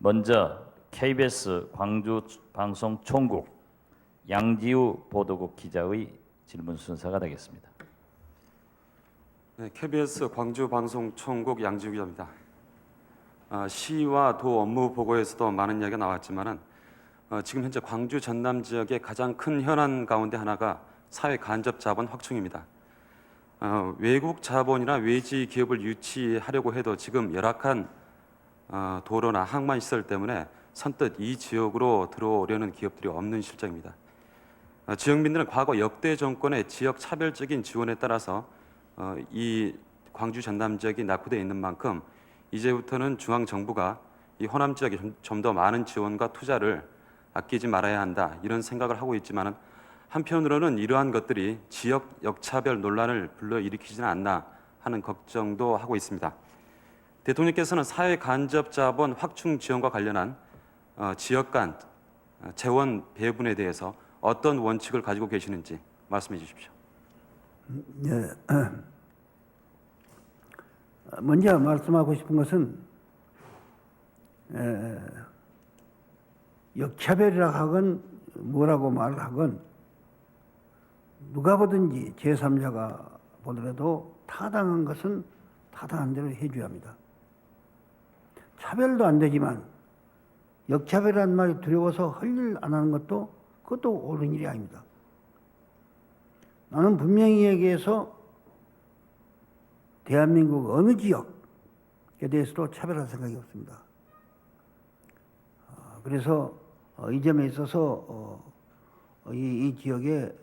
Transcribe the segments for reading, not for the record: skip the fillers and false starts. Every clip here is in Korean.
먼저 KBS 광주 방송 총국 양지우 보도국 기자의 질문 순서가 되겠습니다. 네, KBS 광주 방송 총국 양지우 기자입니다. 시와 도 업무 보고에서도 많은 이야기가 나왔지만은 지금 현재 광주 전남 지역의 가장 큰 현안 가운데 하나가 사회 간접 자본 확충입니다. 외국 자본이나 외지 기업을 유치하려고 해도 지금 열악한 도로나 항만 시설 때문에 선뜻 이 지역으로 들어오려는 기업들이 없는 실정입니다. 지역민들은 과거 역대 정권의 지역 차별적인 지원에 따라서 이 광주 전남 지역이 낙후되어 있는 만큼 이제부터는 중앙 정부가 이 호남 지역에 좀 더 많은 지원과 투자를 아끼지 말아야 한다, 이런 생각을 하고 있지만 한편으로는 이러한 것들이 지역 역차별 논란을 불러일으키지는 않나 하는 걱정도 하고 있습니다. 대통령께서는 사회 간접 자본 확충 지원과 관련한 지역 간 재원 배분에 대해서 어떤 원칙을 가지고 계시는지 말씀해 주십시오. 네. 먼저 말씀하고 싶은 것은 역차별이라 하건 뭐라고 말을 하건 누가 보든지 제3자가 보더라도 타당한 것은 타당한 대로 해줘야 합니다. 차별도 안 되지만 역차별이라는 말이 두려워서 할 일 안 하는 것도 그것도 옳은 일이 아닙니다. 나는 분명히 얘기해서 대한민국 어느 지역에 대해서도 차별할 생각이 없습니다. 그래서 이 점에 있어서 이 지역의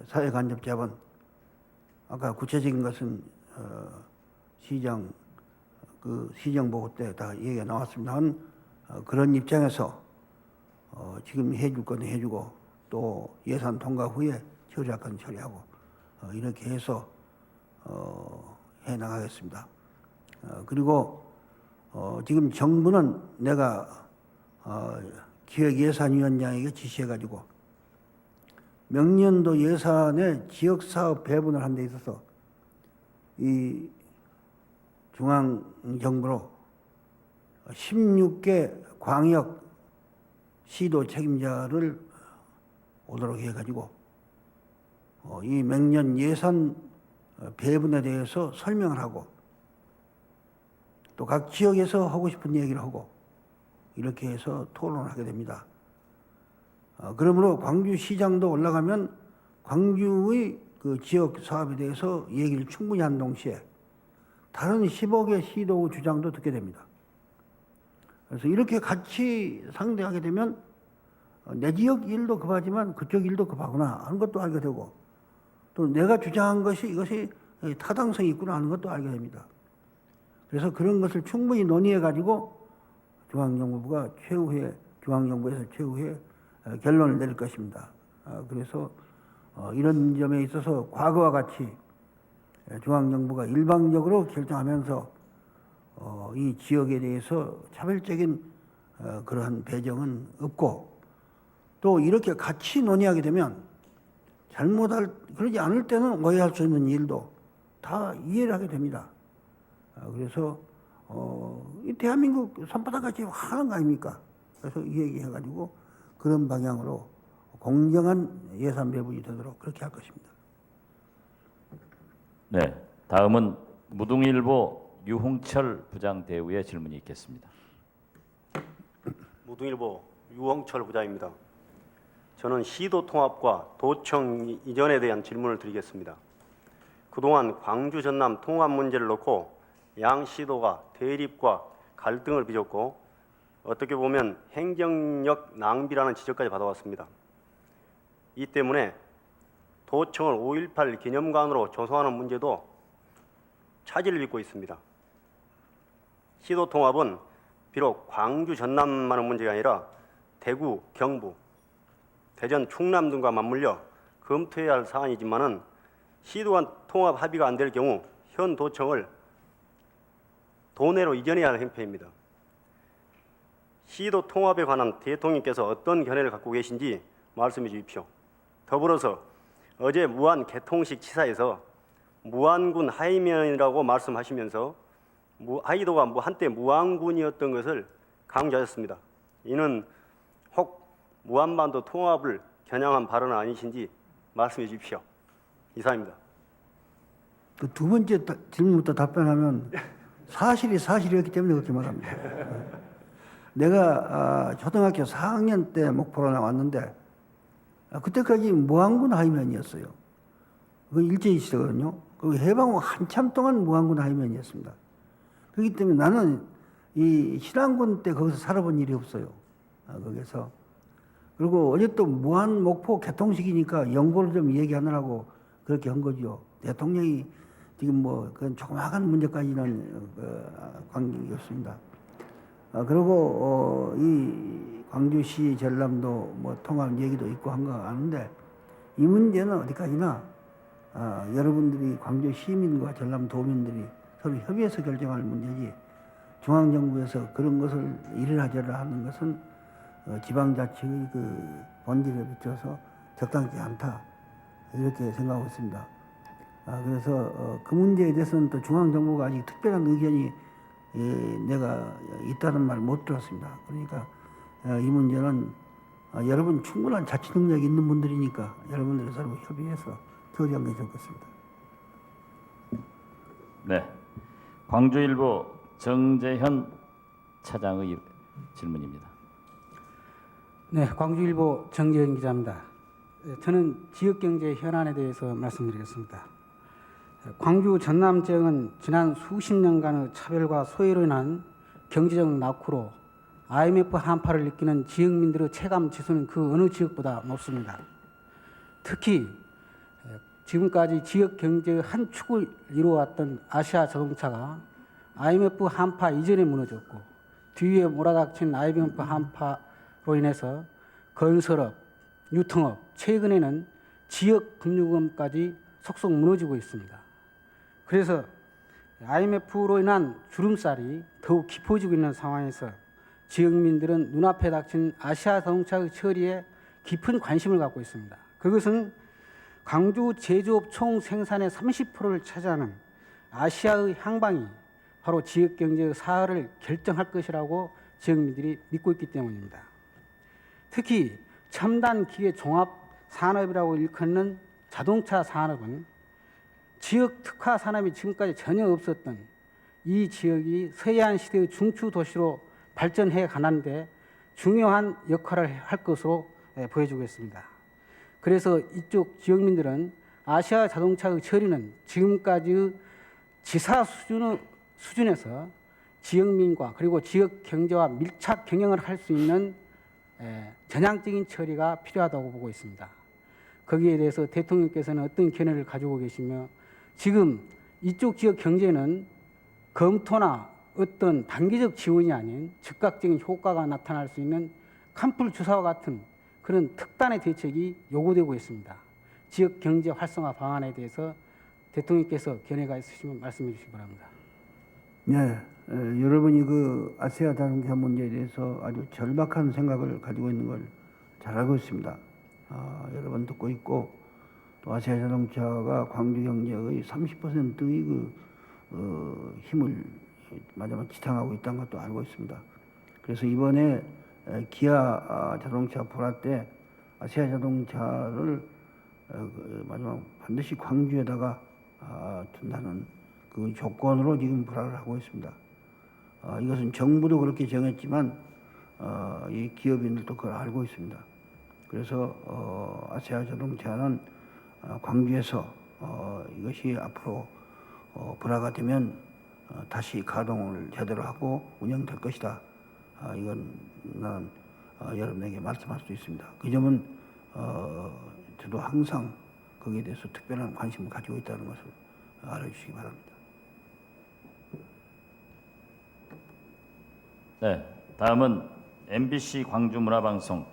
사회 간접 자본, 아까 구체적인 것은 시정 보고 때 다 얘기가 나왔습니다만 그런 입장에서 지금 해줄 건 해주고 또 예산 통과 후에 처리할 건 처리하고 이렇게 해서 해 나가겠습니다. 그리고 지금 정부는 내가 기획예산위원장에게 지시해가지고 명년도 예산에 지역사업 배분을 한 데 있어서 이 중앙정부로 16개 광역 시도 책임자를 오도록 해가지고 이 명년 예산 배분에 대해서 설명을 하고 또 각 지역에서 하고 싶은 얘기를 하고 이렇게 해서 토론을 하게 됩니다. 그러므로 광주시장도 올라가면 광주의 그 지역 사업에 대해서 얘기를 충분히 한 동시에 다른 15개 시도 주장도 듣게 됩니다. 그래서 이렇게 같이 상대하게 되면 내 지역 일도 급하지만 그쪽 일도 급하구나 하는 것도 알게 되고 또 내가 주장한 것이 이것이 타당성이 있구나 하는 것도 알게 됩니다. 그래서 그런 것을 충분히 논의해 가지고 중앙정부에서 최후에 결론을 내릴 것입니다. 그래서 이런 점에 있어서 과거와 같이 중앙정부가 일방적으로 결정하면서 이 지역에 대해서 차별적인 그러한 배정은 없고 또 이렇게 같이 논의하게 되면 그러지 않을 때는 오해할 수 있는 일도 다 이해를 하게 됩니다. 그래서 이 대한민국 손바닥같이 하는 거 아닙니까? 그래서 이 얘기해가지고 그런 방향으로 공정한 예산 배분이 되도록 그렇게 할 것입니다. 네, 다음은 무등일보 유홍철 부장 대우의 질문이 있겠습니다. 무등일보 유홍철 부장입니다. 저는 시도 통합과 도청 이전에 대한 질문을 드리겠습니다. 그동안 광주 전남 통합 문제를 놓고 양 시도가 대립과 갈등을 빚었고 어떻게 보면 행정력 낭비라는 지적까지 받아왔습니다. 이 때문에 도청을 5.18 기념관으로 조성하는 문제도 차질을 빚고 있습니다. 시도 통합은 비록 광주 전남만의 문제가 아니라 대구, 경부, 대전, 충남 등과 맞물려 검토해야 할 사안이지만은 시도 간 통합 합의가 안 될 경우 현 도청을 도내로 이전해야 할 행패입니다. 시도 통합에 관한 대통령께서 어떤 견해를 갖고 계신지 말씀해 주십시오. 더불어서 어제 무안 개통식 치사에서 무안군 하이면이라고 말씀하시면서 하이도가 한때 무안군이었던 것을 강조하셨습니다. 이는 혹 무한반도 통합을 겨냥한 발언은 아니신지 말씀해 주십시오. 이상입니다. 그 두 번째 질문부터 답변하면 사실이 사실이었기 때문에 그렇게 말합니다. 내가 초등학교 4학년 때 목포로 나왔는데 그때까지 무안군 하이맨이었어요. 그 일제히 시대거든요. 그 해방 후 한참 동안 무안군 하이맨이었습니다. 그렇기 때문에 나는 이 신안군 때 거기서 살아본 일이 없어요. 거기서. 그리고 어제 또 무안 목포 개통식이니까 영보를 좀 얘기하느라고 그렇게 한 거죠. 대통령이 지금 뭐 그런 조그마한 문제까지는 관계없습니다. 그리고 이 광주시 전남도 뭐 통합 얘기도 있고 한 거 아는데 이 문제는 어디까지나 여러분들이 광주 시민과 전남 도민들이 서로 협의해서 결정할 문제지 중앙정부에서 그런 것을 이래라 저래라 하는 것은 지방자치의 그 본질에 비춰서 적당치 않다 이렇게 생각하고 있습니다. 그래서 그 문제에 대해서는 또 중앙정부가 아직 특별한 의견이 내가 있다는 말 못 들었습니다. 그러니까 이 문제는 여러분 충분한 자치 능력이 있는 분들이니까 여러분들이 서로 협의해서 처리하는 게 좋겠습니다. 네, 광주일보 정재현 차장의 질문입니다. 네, 광주일보 정재현 기자입니다. 저는 지역경제 현안에 대해서 말씀드리겠습니다. 광주 전남 지역은 지난 수십 년간의 차별과 소외로 인한 경제적 낙후로 IMF 한파를 느끼는 지역민들의 체감 지수는 그 어느 지역보다 높습니다. 특히 지금까지 지역 경제의 한 축을 이루어왔던 아시아 자동차가 IMF 한파 이전에 무너졌고 뒤에 몰아닥친 IMF 한파로 인해서 건설업, 유통업, 최근에는 지역 금융업까지 속속 무너지고 있습니다. 그래서 IMF로 인한 주름살이 더욱 깊어지고 있는 상황에서 지역민들은 눈앞에 닥친 아시아 자동차의 처리에 깊은 관심을 갖고 있습니다. 그것은 광주 제조업 총 생산의 30%를 차지하는 아시아의 향방이 바로 지역 경제의 사활을 결정할 것이라고 지역민들이 믿고 있기 때문입니다. 특히 첨단 기계 종합 산업이라고 일컫는 자동차 산업은 지역 특화 산업이 지금까지 전혀 없었던 이 지역이 서해안 시대의 중추 도시로 발전해 가는데 중요한 역할을 할 것으로 보여지고 있습니다. 그래서 이쪽 지역민들은 아시아 자동차의 처리는 지금까지의 지사 수준에서 지역민과 그리고 지역 경제와 밀착 경영을 할 수 있는 전향적인 처리가 필요하다고 보고 있습니다. 거기에 대해서 대통령께서는 어떤 견해를 가지고 계시며 지금 이쪽 지역 경제는 검토나 어떤 단기적 지원이 아닌 즉각적인 효과가 나타날 수 있는 칸풀 주사와 같은 그런 특단의 대책이 요구되고 있습니다. 지역 경제 활성화 방안에 대해서 대통령께서 견해가 있으시면 말씀해 주시기 바랍니다. 네, 여러분이 그 아시아 자동차 문제에 대해서 아주 절박한 생각을 가지고 있는 걸 잘 알고 있습니다. 여러 번 듣고 있고 또 아시아 자동차가 광주 경제의 30%의 힘을 마지막 지탱하고 있다는 것도 알고 있습니다. 그래서 이번에 기아 자동차 불화 때 아시아 자동차를 마지막 반드시 광주에다가 둔다는 그 조건으로 지금 불화를 하고 있습니다. 이것은 정부도 그렇게 정했지만 이 기업인들도 그걸 알고 있습니다. 그래서 아시아 자동차는 광주에서 이것이 앞으로 불화가 되면 다시 가동을 제대로 하고 운영될 것이다. 이건 나는 여러분에게 말씀할 수 있습니다. 그 점은 저도 항상 거기에 대해서 특별한 관심을 가지고 있다는 것을 알아주시기 바랍니다. 네, 다음은 MBC 광주문화방송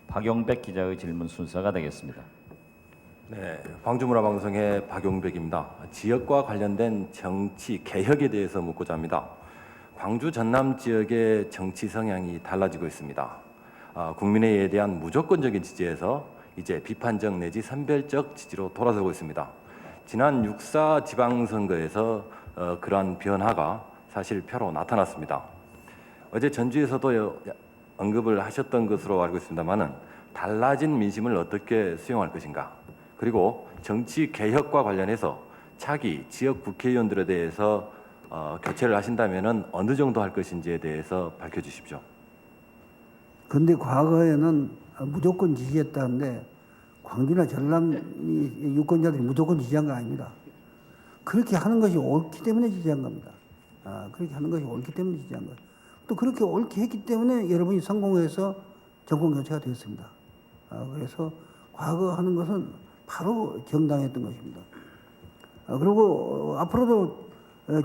박용백 기자의 질문 순서가 되겠습니다. 네, 광주문화방송의 박용백입니다. 지역과 관련된 정치 개혁에 대해서 묻고자 합니다. 광주 전남 지역의 정치 성향이 달라지고 있습니다. 국민의힘에 대한 무조건적인 지지에서 이제 비판적 내지 선별적 지지로 돌아서고 있습니다. 지난 6.4 지방선거에서 그러한 변화가 사실 표로 나타났습니다. 어제 전주에서도 언급을 하셨던 것으로 알고 있습니다만은 달라진 민심을 어떻게 수용할 것인가, 그리고 정치 개혁과 관련해서 차기 지역 국회의원들에 대해서 교체를 하신다면은 어느 정도 할 것인지에 대해서 밝혀주십시오. 근데 과거에는 무조건 지지했다는데 광주나 전남 유권자들이 무조건 지지한 거 아닙니다. 그렇게 하는 것이 옳기 때문에 지지한 겁니다. 그렇게 하는 것이 옳기 때문에 지지한 거예요. 또 그렇게 옳게 했기 때문에 여러분이 성공해서 정권 교체가 됐습니다. 그래서 과거 하는 것은 바로 정당했던 것입니다. 그리고 앞으로도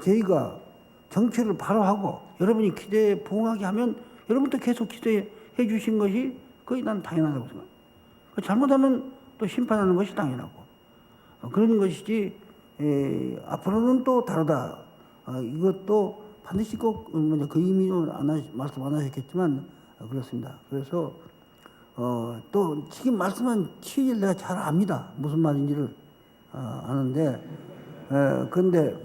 저희가 정치를 바로 하고 여러분이 기대에 부응하게 하면 여러분도 계속 기대해 주신 것이 거의 난 당연하다고 생각합니다. 잘못하면 또 심판하는 것이 당연하고 그런 것이지 앞으로는 또 다르다. 이것도 반드시 꼭 그 의미로 말씀 안 하셨겠지만 그렇습니다. 그래서 또 지금 말씀한 취지를 내가 잘 압니다. 무슨 말인지를 아는데 그런데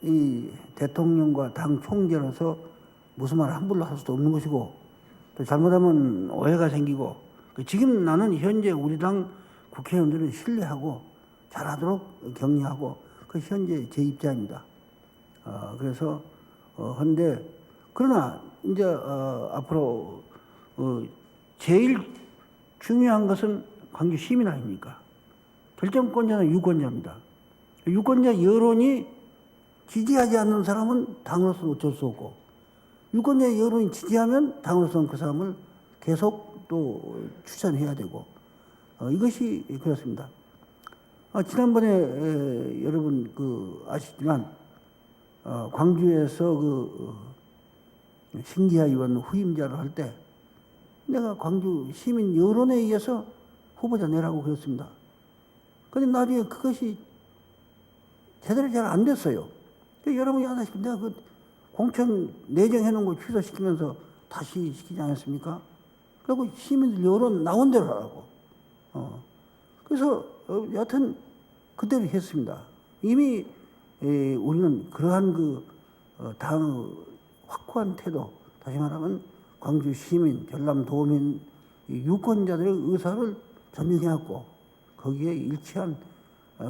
이 대통령과 당 총재로서 무슨 말을 함부로 할 수도 없는 것이고 또 잘못하면 오해가 생기고 지금 나는 현재 우리 당 국회의원들을 신뢰하고 잘하도록 격려하고 그 현재 제 입장입니다. 그래서 근데 그러나 이제 앞으로 제일 중요한 것은 광주 시민 아닙니까? 결정권자는 유권자입니다. 유권자 여론이 지지하지 않는 사람은 당으로서는 어쩔 수 없고 유권자 여론이 지지하면 당으로서는 그 사람을 계속 또 추천해야 되고 이것이 그렇습니다. 지난번에 여러분 아시지만 광주에서 신기하 의원 후임자를 할 때 내가 광주 시민 여론에 의해서 후보자 내라고 그랬습니다. 그런데 나중에 그것이 제대로 잘 안 됐어요. 여러분이 아시다시피 내가 공천 내정해놓은 거 취소시키면서 다시 시키지 않았습니까? 그리고 시민들 여론 나온 대로 하라고. 그래서 여하튼 그대로 했습니다. 이미 우리는 그러한 당 확고한 태도, 다시 말하면 광주 시민, 전남 도민 유권자들의 의사를 전명해왔고 거기에 일치한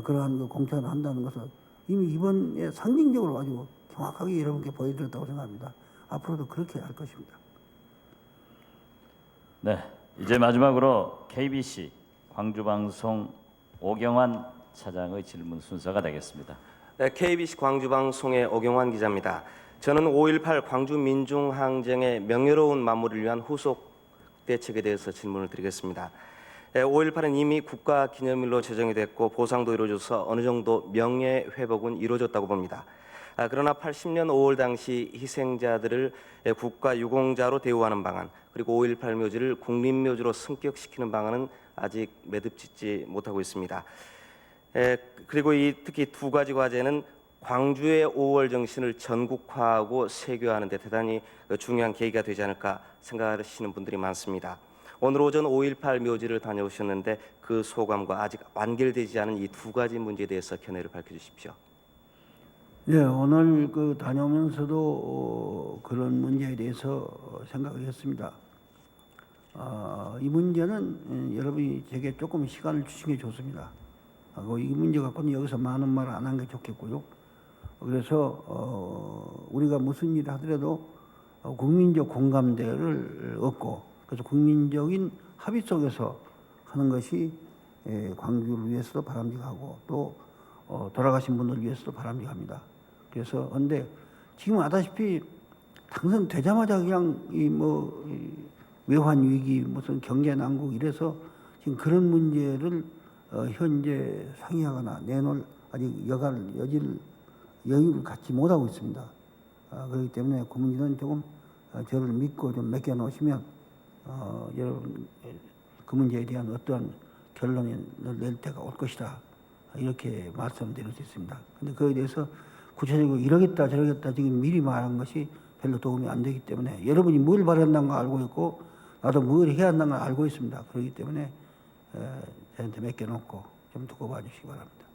그러한 공천을 한다는 것을 이미 이번에 상징적으로 아주 정확하게 여러분께 보여드렸다고 생각합니다. 앞으로도 그렇게 할 것입니다. 네, 이제 마지막으로 KBC 광주방송 오경환 차장의 질문 순서가 되겠습니다. 네, KBC 광주방송의 오경환 기자입니다. 저는 5.18 광주민중항쟁의 명예로운 마무리를 위한 후속 대책에 대해서 질문을 드리겠습니다. 5.18은 이미 국가기념일로 제정이 됐고 보상도 이루어져서 어느 정도 명예회복은 이루어졌다고 봅니다. 그러나 80년 5월 당시 희생자들을 국가유공자로 대우하는 방안, 그리고 5.18 묘지를 국립묘지로 승격시키는 방안은 아직 매듭짓지 못하고 있습니다. 그리고 특히 두 가지 과제는 광주의 5월 정신을 전국화하고 세계화하는 데 대단히 중요한 계기가 되지 않을까 생각하시는 분들이 많습니다. 오늘 오전 5.18 묘지를 다녀오셨는데 그 소감과 아직 완결되지 않은 이 두 가지 문제에 대해서 견해를 밝혀주십시오. 네, 오늘 다녀오면서도 그런 문제에 대해서 생각을 했습니다. 이 문제는 여러분이 제게 조금 시간을 주신 게 좋습니다. 이 문제 갖고는 여기서 많은 말을 안 한 게 좋겠고요. 그래서 우리가 무슨 일을 하더라도 국민적 공감대를 얻고 그래서 국민적인 합의 속에서 하는 것이 광주를 위해서도 바람직하고 또 돌아가신 분들을 위해서도 바람직합니다. 그래서 근데 지금 아다시피 당선되자마자 그냥 외환 위기 무슨 경제 난국 이래서 지금 그런 문제를 현재 상의하거나 내놓을 아직 여유를 갖지 못하고 있습니다. 그렇기 때문에 그 문제는 조금 저를 믿고 좀 맡겨놓으시면 여러분 그 문제에 대한 어떠한 결론을 낼 때가 올 것이다. 이렇게 말씀드릴 수 있습니다. 근데 그에 대해서 구체적으로 이러겠다 저러겠다 지금 미리 말한 것이 별로 도움이 안 되기 때문에 여러분이 뭘 바란다는 걸 알고 있고 나도 뭘 해야 한다는 걸 알고 있습니다. 그렇기 때문에 저한테 맡겨놓고 좀 두고 봐주시기 바랍니다.